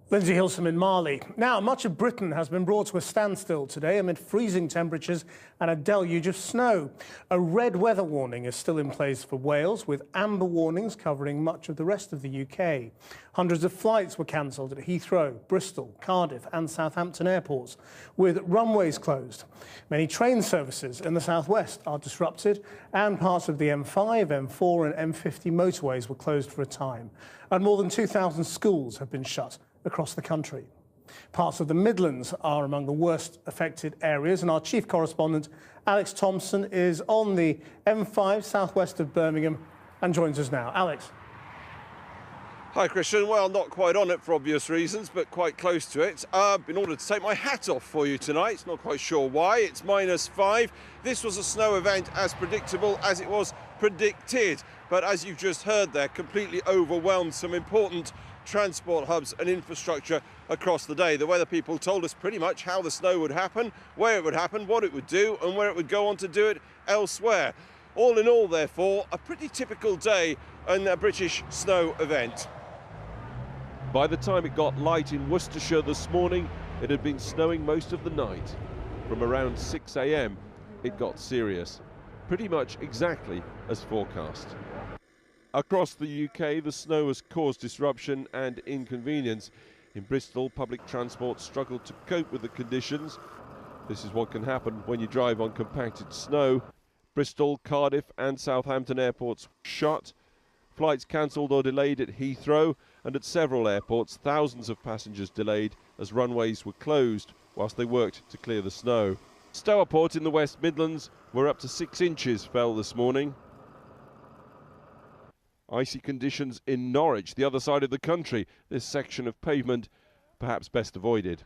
Lindsay Hilson in Mali. Now, much of Britain has been brought to a standstill today amid freezing temperatures and a deluge of snow. A red weather warning is still in place for Wales, with amber warnings covering much of the rest of the UK. Hundreds of flights were cancelled at Heathrow, Bristol, Cardiff and Southampton airports, with runways closed. Many train services in the southwest are disrupted, and parts of the M5, M4 and M50 motorways were closed for a time. And more than 2,000 schools have been shut across the country. Parts of the Midlands are among the worst affected areas, and our chief correspondent Alex Thompson is on the M5 southwest of Birmingham and joins us now. Alex. Hi Christian, well not quite on it for obvious reasons, but quite close to it. In order to take my hat off for you tonight, not quite sure why, it's -5. This was a snow event as predictable as it was predicted, but as you've just heard there, completely overwhelmed some important transport hubs and infrastructure across the day. The weather people told us pretty much how the snow would happen, where it would happen, what it would do and where it would go on to do it elsewhere. All in all, therefore, a pretty typical day in a British snow event. By the time it got light in Worcestershire this morning, it had been snowing most of the night. From around 6 a.m, it got serious, pretty much exactly as forecast. Across the UK, the snow has caused disruption and inconvenience. In Bristol, public transport struggled to cope with the conditions. This is what can happen when you drive on compacted snow. Bristol, Cardiff and Southampton airports shut. Flights cancelled or delayed at Heathrow, and at several airports, thousands of passengers delayed as runways were closed whilst they worked to clear the snow. Stourport in the West Midlands, where up to 6 inches fell this morning. Icy conditions in Norwich, the other side of the country. This section of pavement perhaps best avoided.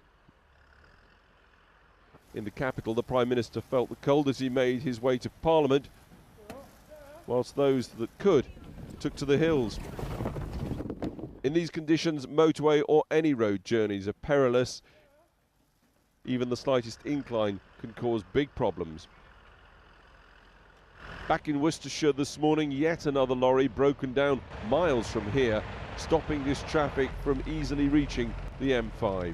In the capital, the Prime Minister felt the cold as he made his way to Parliament, whilst those that could took to the hills. In these conditions, motorway or any road journeys are perilous. Even the slightest incline can cause big problems. Back in Worcestershire this morning, yet another lorry broken down miles from here, stopping this traffic from easily reaching the M5.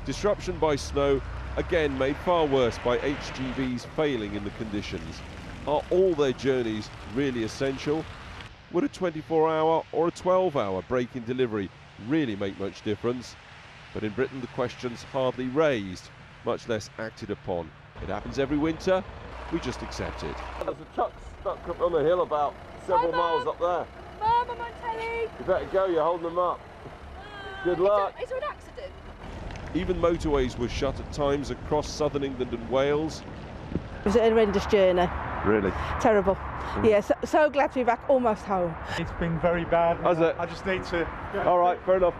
Disruption by snow, again made far worse by HGVs failing in the conditions. Are all their journeys really essential? Would a 24-hour or a 12-hour break in delivery really make much difference? But in Britain, the question's hardly raised, much less acted upon. It happens every winter. We just accept it. There's a truck stuck up on the hill about several miles up there. Mum, I'm on telly. You better go, you're holding them up. Good luck. Is there an accident? Even motorways were shut at times across southern England and Wales. It was a horrendous journey. Really? Terrible. Yeah, so glad to be back, almost home. It's been very bad. Has it? I just need to... All right, fair enough.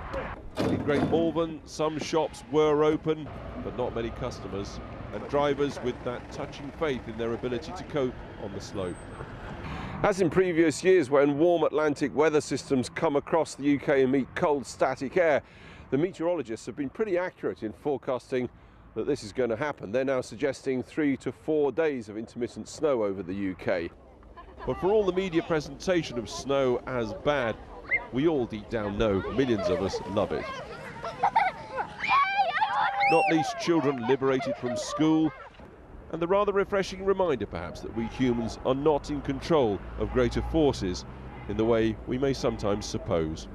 In Great Malvern, some shops were open, but not many customers, and drivers with that touching faith in their ability to cope on the slope. As in previous years, when warm Atlantic weather systems come across the UK and meet cold static air, the meteorologists have been pretty accurate in forecasting that this is going to happen. They're now suggesting 3 to 4 days of intermittent snow over the UK. But for all the media presentation of snow as bad, we all deep down know millions of us love it. Not least children liberated from school, and the rather refreshing reminder perhaps that we humans are not in control of greater forces in the way we may sometimes suppose.